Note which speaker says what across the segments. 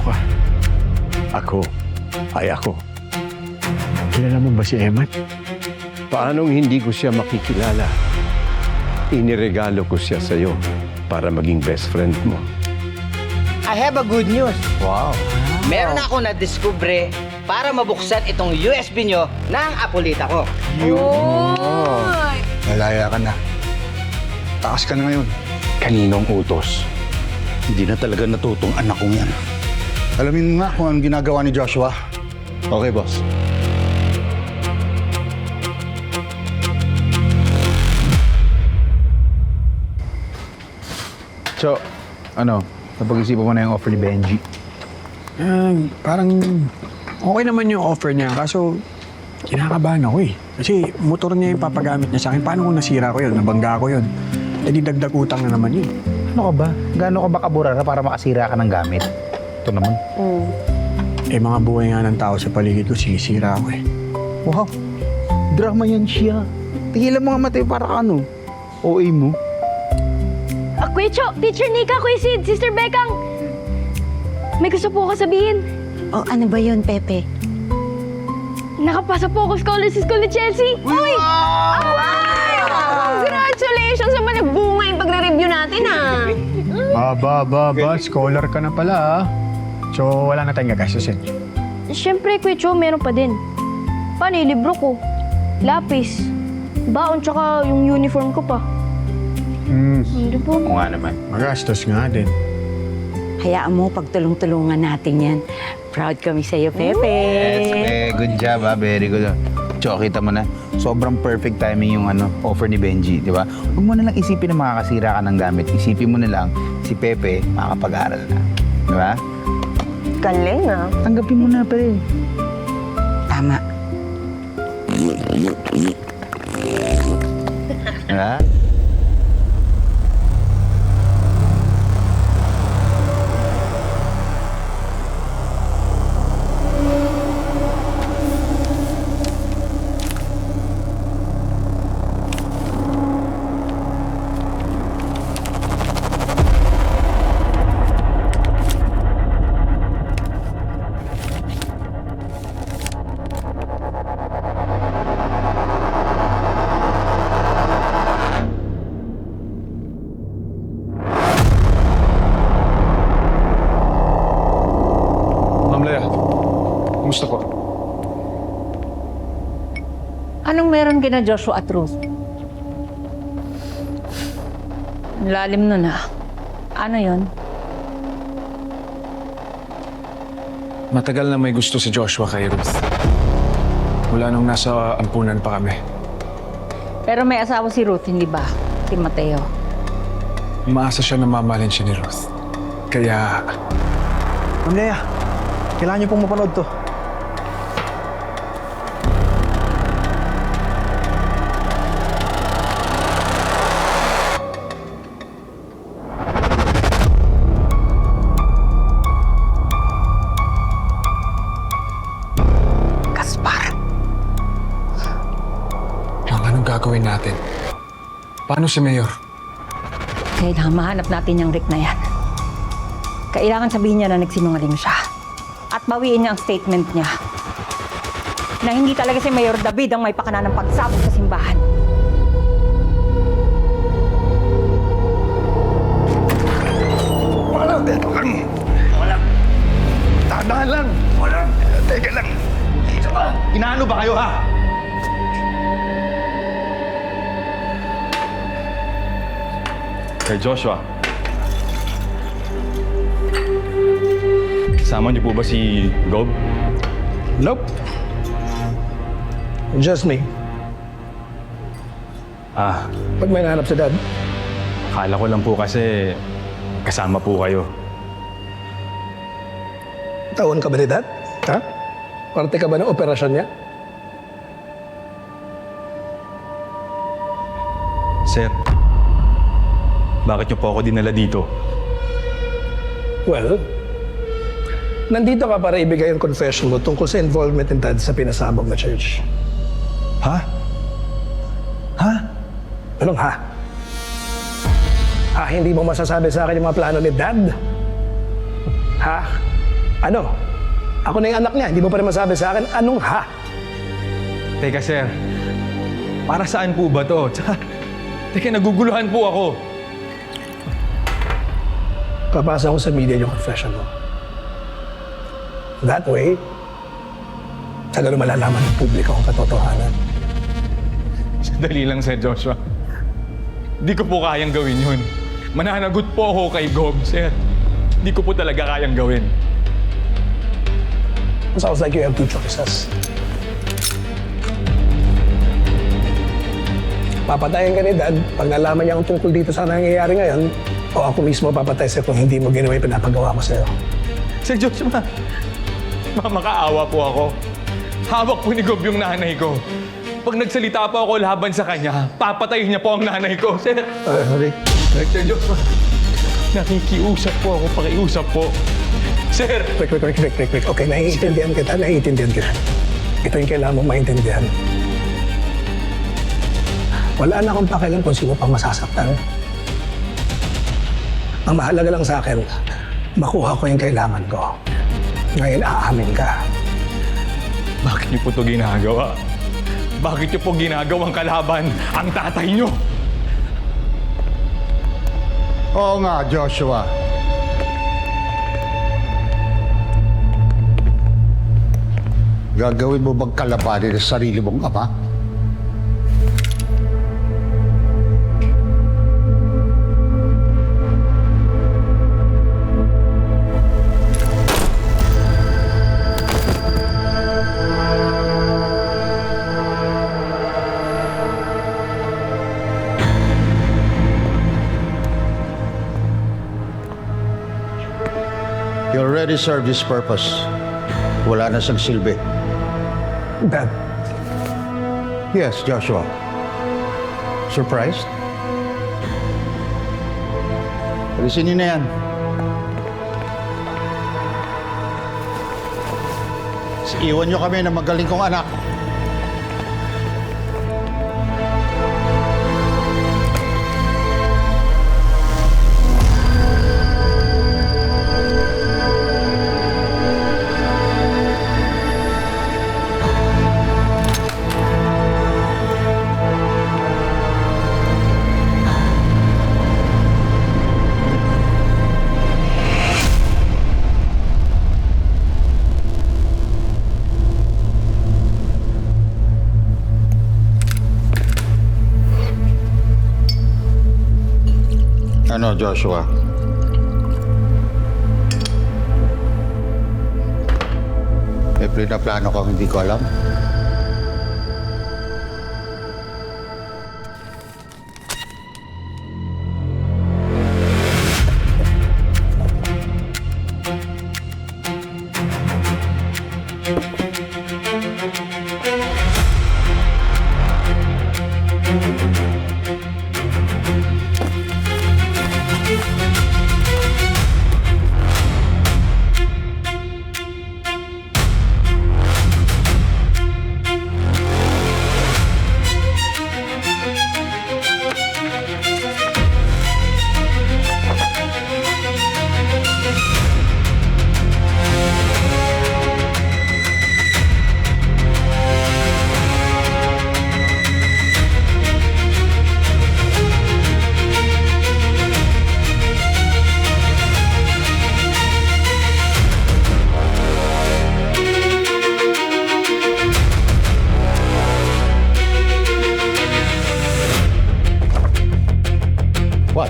Speaker 1: ka. Ako ay ako. Kilala mo ba si Emad? Paanong hindi ko siya makikilala? Iniregalo ko siya sa'yo para maging best friend mo.
Speaker 2: I have a good news.
Speaker 3: Wow.
Speaker 2: Meron ako na-discover para mabuksan itong USB nyo ng Apolita ko.
Speaker 3: Malaya ka na. Taas ka na ngayon.
Speaker 4: Kaninong utos? Hindi na talaga natutong anak kong yan.
Speaker 3: Alamin nga kung anong ginagawa ni Joshua. Okay, boss. So, napag-isipan mo na yung offer ni Benji?
Speaker 1: Parang okay naman yung offer niya. Kaso, kinakabahan ako eh. Kasi motor niya yung papagamit niya sa akin. Paano kung nasira ko yun? Nabangga ko yun? Eh di dagdag utang na naman yun.
Speaker 4: Ano ka ba? Gaano ka ba kaburara para makasira ka ng gamit? Ito naman.
Speaker 1: Eh mga buhay nga ng tao sa paligid ko, sinisira ako eh.
Speaker 4: Wow. Drama yan siya. Tigilan mo nga mati para ka ano. OA mo.
Speaker 5: Kuya Cho, Teacher Nika, Kuya Sid, Sister Bekang. May gusto po ako sabihin.
Speaker 6: O ano ba yun, Pepe?
Speaker 5: Nakapasa po ako scholarship school ni Chelsea. Uy! Congratulations naman, nagbunga yung pagre-review natin,
Speaker 1: Scholar ka na pala ah. So wala na tayong gagastusin.
Speaker 5: Siyempre, Kuya Cho, meron pa din. Paano yung libro ko? Lapis. Baon, tsaka yung uniform ko pa. Hindi po.
Speaker 4: Oo nga naman.
Speaker 1: Magastos nga din.
Speaker 6: Hayaan mo, pagtulong-tulungan natin yan. Proud kami sa'yo, Pepe.
Speaker 4: Yes, good job ha. Very good. Tsaka kita mo na, sobrang perfect timing yung offer ni Benji, di ba? Huwag mo na lang isipin na makakasira ka ng gamit. Isipin mo na lang, si Pepe makakapag-aral na. Di ba?
Speaker 6: Galing,
Speaker 4: Tanggapin mo na, pre.
Speaker 6: Tama.
Speaker 4: Di ba?
Speaker 7: Kumusta po?
Speaker 8: Anong meron kina Joshua at Ruth? Ang lalim nun Ano yon?
Speaker 7: Matagal na may gusto si Joshua kay Ruth. Mula nung nasa ampunan pa kami.
Speaker 8: Pero may asawa si Ruth, hindi ba? Si Mateo.
Speaker 7: Umaasa siya na mamahalin siya ni Ruth. Kaya,
Speaker 1: Ma'am Lea, kailangan niyo pong mapanood to.
Speaker 7: anong gagawin natin? Paano si Mayor?
Speaker 8: Kailangan mahanap natin yung Rick na yan. Kailangan sabihin niya na nagsinungaling siya. At bawiin niya ang statement niya. Na hindi talaga si Mayor David ang may pakana ng pagsabog sa simbahan.
Speaker 4: Walang, tandaan lang. Walang, teka lang. Inaano ba kayo, ha?
Speaker 9: Kay Joshua. Kasama niyo po ba si Gob?
Speaker 7: Nope. Just me.
Speaker 9: Ah,
Speaker 7: Ba't may nahanap si Dad?
Speaker 9: akala ko lang po kasi kasama po kayo.
Speaker 7: Tawon ka ba ni Dad? Ha? Parte ka ba ng operasyon niya?
Speaker 9: Sir, bakit niyo po ako dinala dito?
Speaker 7: Well, nandito ka para ibigay ang confession mo tungkol sa involvement ni Dad sa pinasabog na church.
Speaker 4: Ha? Ha?
Speaker 7: Anong ha? Hindi mo masasabi sa akin yung mga plano ni Dad? Ha?
Speaker 10: Ano? Ako na yung anak niya, hindi mo pa rin masabi sa akin, anong ha?
Speaker 9: Teka, sir. Para saan po ba to? Tsaka, teka, naguguluhan po ako.
Speaker 10: Papasa ko sa media yung confession mo. That way, sa ganun malalaman ng publiko ang katotohanan.
Speaker 9: Dali lang, Sir Joshua. Di ko po kayang gawin yun. Mananagot po ako kay Gob, sir. Di ko po talaga kayang gawin.
Speaker 10: Sounds like you have two choices. Papatayin ka ni Dad pag nalaman niya ang tungkol dito sa nangyayari ngayon, o ako mismo papatay sa'yo kung hindi mo ginawa yung pinapagawa ko sa'yo.
Speaker 9: Sir Joshua, makaawa po ako. Hawak po ni Gob yung nanay ko. Pag nagsalita po ako laban sa kanya, papatayin niya po ang nanay ko, sir.
Speaker 10: Sorry.
Speaker 9: Sir Joshua, nakikiusap po ako, pakiusap po. Sir!
Speaker 10: Quick. Okay, naiintindihan kita. Ito yung kailangan mong maintindihan. Wala na akong pakialam kung sino pang masasaktan. Ang mahalaga lang sa akin, makuha ko yung kailangan ko. Ngayon, aamin ka.
Speaker 9: Bakit niyo po ito ginagawa? Bakit niyo po ginagawang kalaban ang tatay niyo?
Speaker 3: Oo nga, Joshua. Gagawin mo bang kalabanin sa sarili mong ama? You already served this purpose. Wala na siyang silbi.
Speaker 10: Dad,
Speaker 3: Yes, Joshua. Surprised? Alisin niyo na yan. Iwan niyo kami ng magaling kong anak. Ano, Joshua? May plano kang hindi ko alam? What?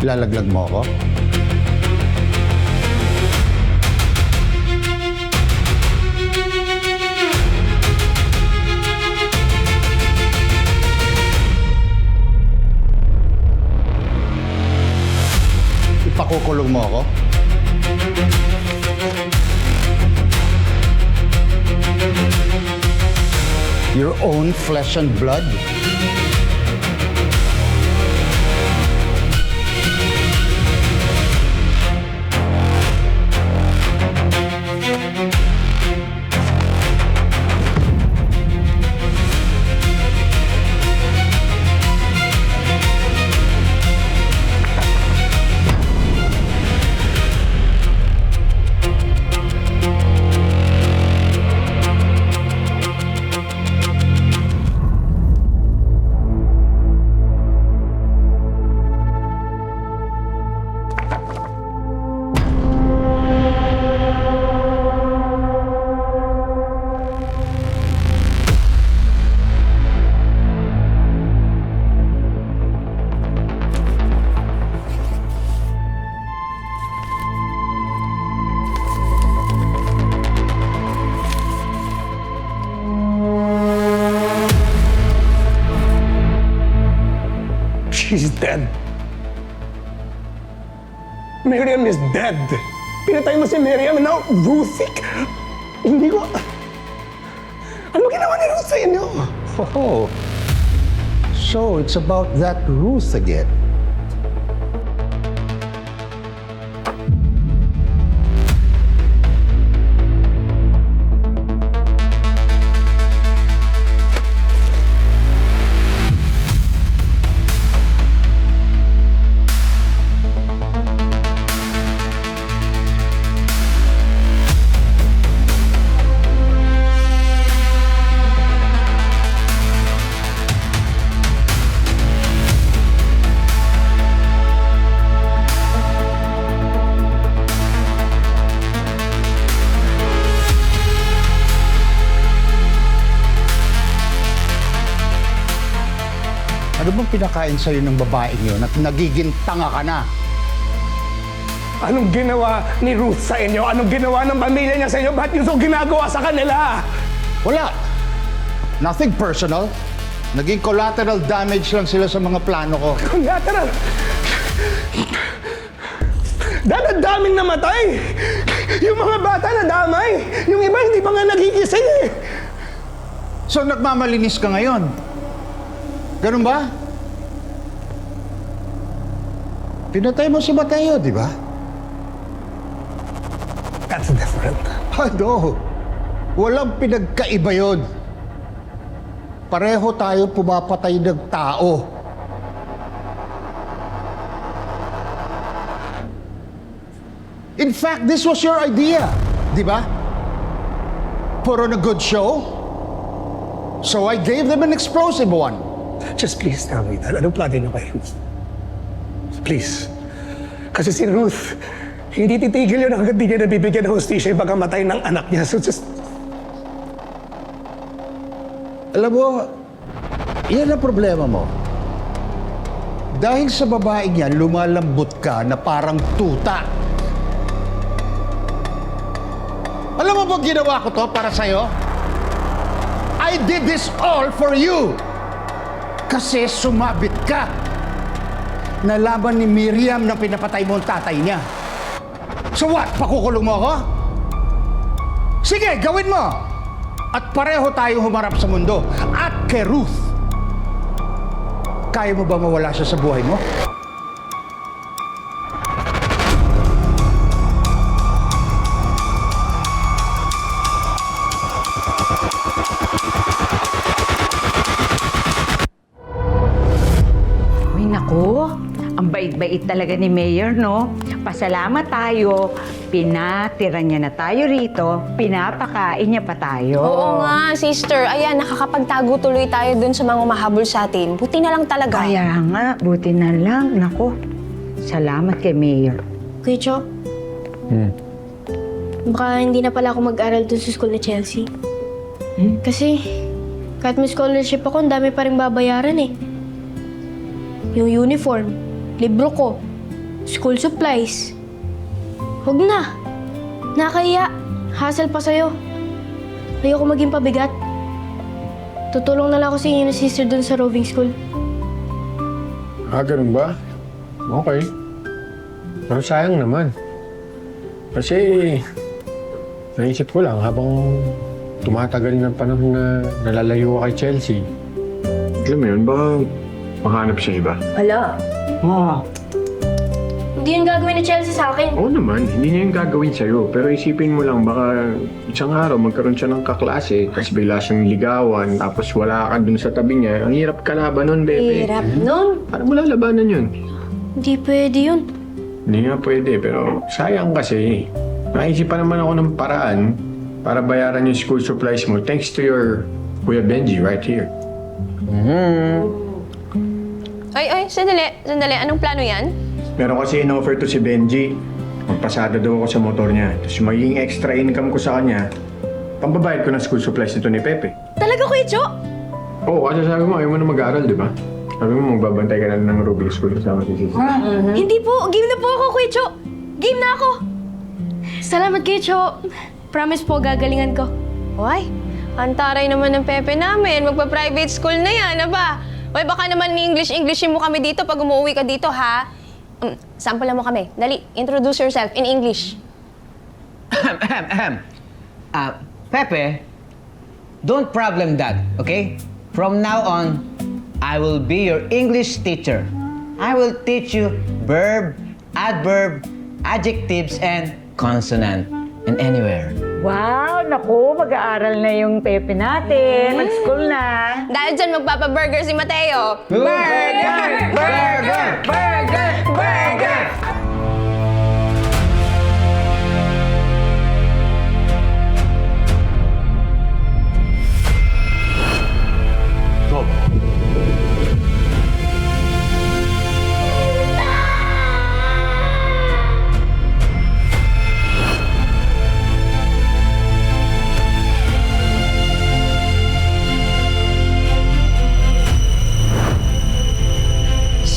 Speaker 3: Lalaglag mo ako? Ipakukulong mo ako? Your own flesh and blood?
Speaker 10: she's dead. Miriam is dead. Pinatay mo si Miriam and now Ruth. Hindi ko... Ano ginawa ni Ruth sa inyo?
Speaker 3: Oh, so it's about that Ruth again. Ano bang pinakain sa'yo ng babaeng yun at nagiging tanga ka na?
Speaker 10: Anong ginawa ni Ruth sa inyo? Anong ginawa ng pamilya niya sa inyo? Ba't niyo so ginagawa sa kanila?
Speaker 3: Wala. Nothing personal. Naging collateral damage lang sila sa mga plano ko.
Speaker 10: Collateral! Daming namatay! Yung mga bata na damay! Yung iba hindi pa nga nagigising eh!
Speaker 3: So nagmamalinis ka ngayon? Ganun ba? Pinatay mo si Mateo, di ba?
Speaker 10: That's different.
Speaker 3: Ano? Walang pinagkaiba yun. Pareho tayo pumapatay ng tao. In fact, this was your idea, di ba? Put on a good show. So I gave them an explosive one.
Speaker 10: Just please tell me that. Anong plano niyo kay Ruth? Please. Kasi si Ruth, hindi titigil yun hanggang di niya nabibigyan ng hustisya yung pagkamatay ng anak niya. So just...
Speaker 3: Alam mo, yan ang problema mo. Dahil sa babaeng yan, lumalambot ka na parang tuta. Alam mo ba ginawa ko to para sa'yo? I did this all for you. Kasi sumabit ka. Nalaman ni Miriam na pinapatay mo ang tatay niya. So what? Pakukulong mo ako? Sige, gawin mo! At pareho tayong humarap sa mundo. At kay Ruth. Kaya mo ba mawala siya sa buhay mo?
Speaker 6: Uy, naku. Ang bait-bait talaga ni Mayor, no? Pasalamat tayo. Pinatira niya na tayo rito. Pinapakain niya pa tayo.
Speaker 5: Oo nga, sister. Ayan, nakakapagtago tuloy tayo dun sa mga umahabol sa atin. Buti na lang talaga.
Speaker 6: Kaya nga, buti na lang. Naku, salamat kay Mayor.
Speaker 5: Kuya Cho? Baka hindi na pala ako mag-aral dun sa school ni Chelsea. Kasi, kahit may scholarship ako, ang dami pa rin babayaran eh. Yung uniform, libro ko, school supplies. Huwag na. Nakakahiya. Hassle pa sa'yo. Ayoko maging pabigat. Tutulong na lang ako sa inyo ni sister dun sa roving school.
Speaker 1: Ganun ba? Okay. Pero sayang naman. Kasi, naisip ko lang habang tumatagal ng panahon na nalalayo ka kay Chelsea. Alam mo yun, baka makahanap siya iba.
Speaker 5: Hala. Hindi yung gagawin ni Chelsea sa akin.
Speaker 1: Oo naman, hindi niya yung gagawin sa'yo. Pero isipin mo lang, baka isang araw magkaroon siya ng kaklase, tapos bigla siyang ligawan, tapos wala ka dun sa tabi niya. Ang hirap kalaban nun, bebe.
Speaker 5: Hirap nun.
Speaker 1: Paano mo lalabanan yun?
Speaker 5: Hindi pwede yun.
Speaker 1: Hindi nga pwede, pero sayang kasi. Naisip pa naman ako ng paraan para bayaran yung school supplies mo thanks to your Kuya Benji right here.
Speaker 5: Ay, sandali. Anong plano yan?
Speaker 1: Meron kasi in-offer to si Benji. Magpasada daw ako sa motor niya. Tapos magiging extra income ko sa kanya, pambabayad ko ng school supplies nito ni Pepe.
Speaker 5: Talaga, Kuya Cho?
Speaker 1: Oo, kasi sabi mo, ayaw mo na mag-aaral, di ba? Sabi mo, magbabantay ka na ng Rubik School kasama si Sisi.
Speaker 5: Hindi po. Game na po ako, Kuya Cho. Game na ako. Salamat, Kuya Cho. Promise po, gagalingan ko. Why? Ang taray naman ng Pepe namin. Magpa-private school na yan, aba.
Speaker 11: Hoy, baka naman ni-Englishin mo kami dito pag umuwi ka dito, ha? Sample mo kami. Dali, introduce yourself in English.
Speaker 2: Pepe, don't problem that, okay? From now on, I will be your English teacher. I will teach you verb, adverb, adjectives, and consonant. And anywhere.
Speaker 6: Wow, naku, mag-aaral na yung Pepe natin. Mag-school na.
Speaker 11: Dahil dyan, magpapa-burger si Mateo.
Speaker 2: Burger! Burger! Burger! Burger!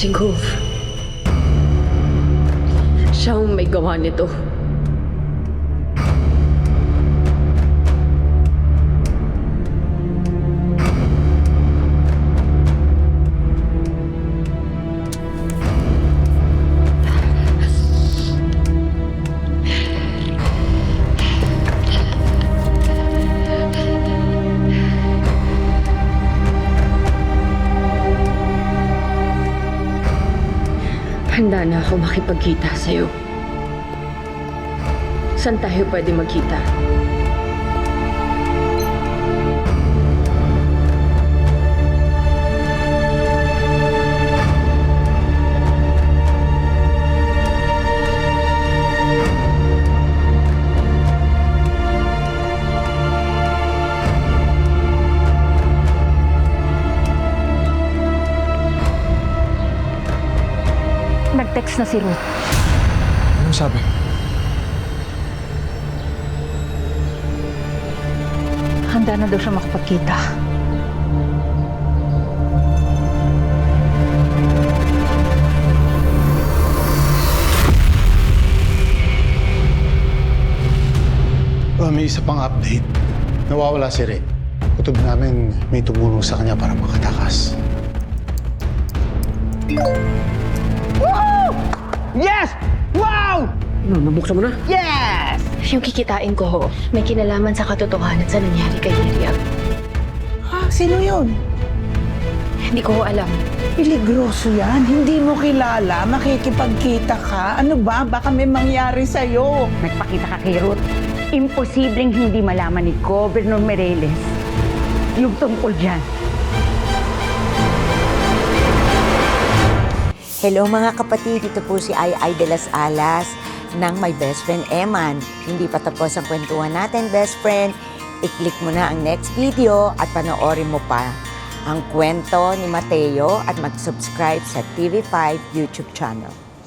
Speaker 12: Si Gov. Siya ang may gawa nito. Handa na ako makipagkita sa'yo. Saan tayo pwede magkita?
Speaker 8: Nag-text na si Ruth.
Speaker 7: Anong sabi?
Speaker 8: Handa na daw siya makapagkita.
Speaker 3: May isa pang update. Nawawala si Red. Kutob namin may tumulong sa kanya para makatakas.
Speaker 2: Yes! Wow!
Speaker 12: Nabuksan mo na?
Speaker 2: Yes!
Speaker 12: Yung kikitain ko, ho, may kinalaman sa katotohanan sa nangyari kay Hiriam.
Speaker 4: Sino yun?
Speaker 12: Hindi ko ho alam.
Speaker 13: Peligroso yan. Hindi mo kilala. Makikipagkita ka. Ano ba? Baka may mangyari sa'yo.
Speaker 6: Nagpakita ka kay Ruth. Imposibleng hindi malaman ni Governor Mireles yung tungkol dyan.
Speaker 14: Hello mga kapatid, ito po si Ai de las Alas ng My Best Friend Eman. Hindi pa tapos ang kwentuhan natin, best friend. I-click mo na ang next video at panoorin mo pa ang kwento ni Mateo at mag-subscribe sa TV5 YouTube channel.